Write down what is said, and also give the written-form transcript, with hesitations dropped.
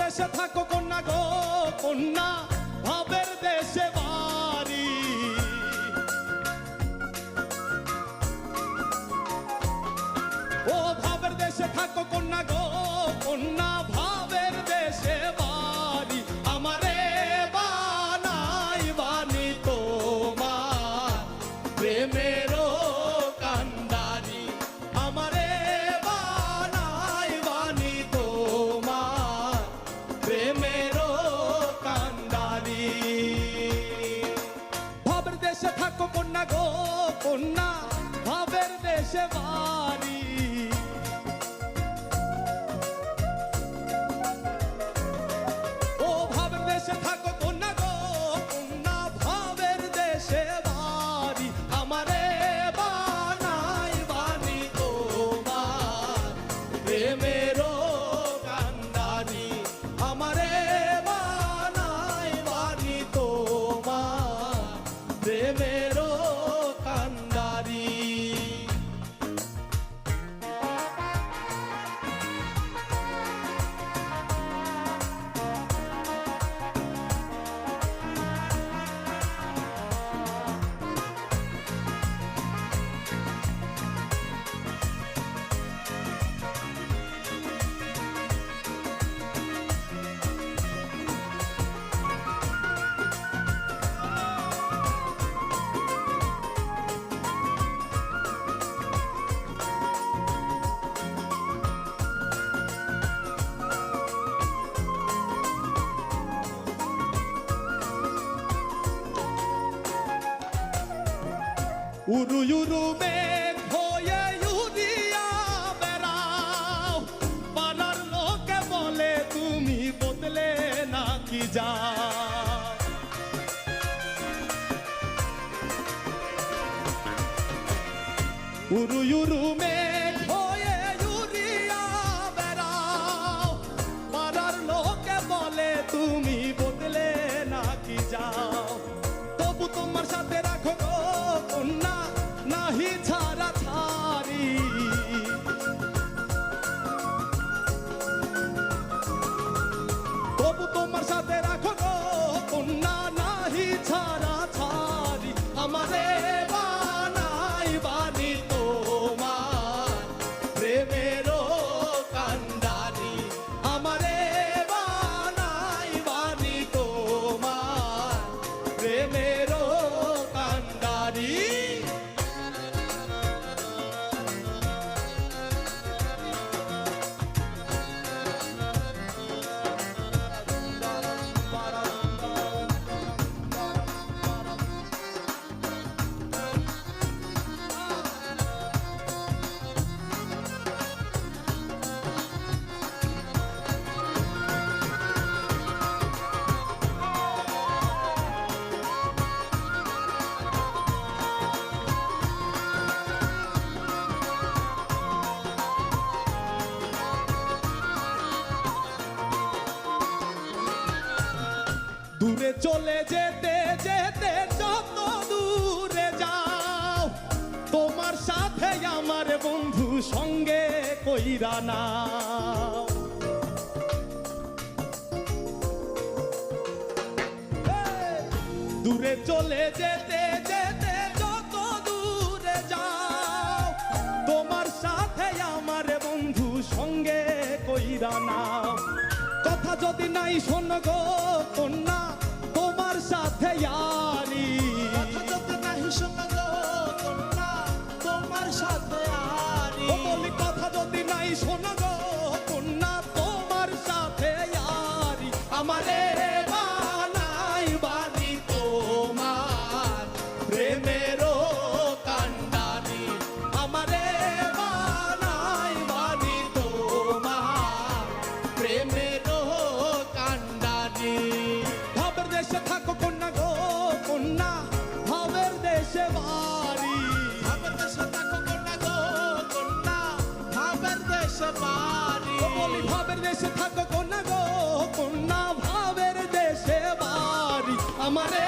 দেশে থাকো কন্যা গো কন্যা, ভাবের দেশে বাড়ি। ও ভাবের দেশে থাকো কন্যা গো কন্যা, ভাবের দেশে বাড়ি। আমারে বানাই বানি তোমার প্রেমেরও কান্ডারি। আমারে বানাই বানি তোমার প্রেমেরও কান্ডারি। ভাবের দেশে থাকো কন্যা গো কন্যা, ভাবের দেশে বাড়ি। ও ভাবের দেশে থাকো কন্যা গো কন্যা, ভাবের দেশে বাড়ি। আমারে বানাই বানি তোমার প্রেমেরও কান্ডারি। আমারে বানাই বানি তোমার প্রেমেরও কান্ডারি। উরু উরু মেঘ হয়ে উড়িয়া বেড়াও, পাড়ার লোকে বলে তুমি বদলে নাকি যাও। উরু উরু মেঘ হয়ে উড়িয়া বেড়াও, পাড়ার লোকে বলে তুমি বদলে নাকি যাও। তবু তোমার সাথে রাখো গো কন্যা, নাহি ছাড়া ছাড়ি। তবু তোমার সাথে রাখো গো কন্যা, নাহি ছাড়া ছাড়ি। আমারে বানাই বানি তোমার প্রেমেরও কান্ডারি। আমারে বানাই বানি তোমার প্রেমেরও কান্ডারি। দূরে চলে যেতে যেতে যত দূরে যাও, তোমার সাথে আমার বন্ধু সঙ্গে কইরা নাও। দূরে চলে যেতে যেতে যত দূরে যাও, তোমার সাথে আমার বন্ধু সঙ্গে কইরা নাও। কথা যদি নাই শোনো গো কন্যা, তোমার সাথে ইয়ারি। কথা যদি নাই শোনো গো কন্যা, তোমার সাথে ইয়ারি। ও বলি কথা যদি নাই শোনো গো কন্যা, তোমার সাথে ইয়ারি। আমারে বানাই বানি তোমার প্রেমেরও কান্ডারি। আমারে বানাই বানি তোমার প্রেমেরও কান্ডারি। ভাবের দেশে থাকো কন্যা গো কন্যা, ভাবের দেশে বাড়ি। ভাবের দেশে থাকো কন্যা গো কন্যা, ভাবের দেশে বাড়ি। ও বলি ভাবের দেশে থাকো কন্যা গো কন্যা, ভাবের দেশে বাড়ি। আমারে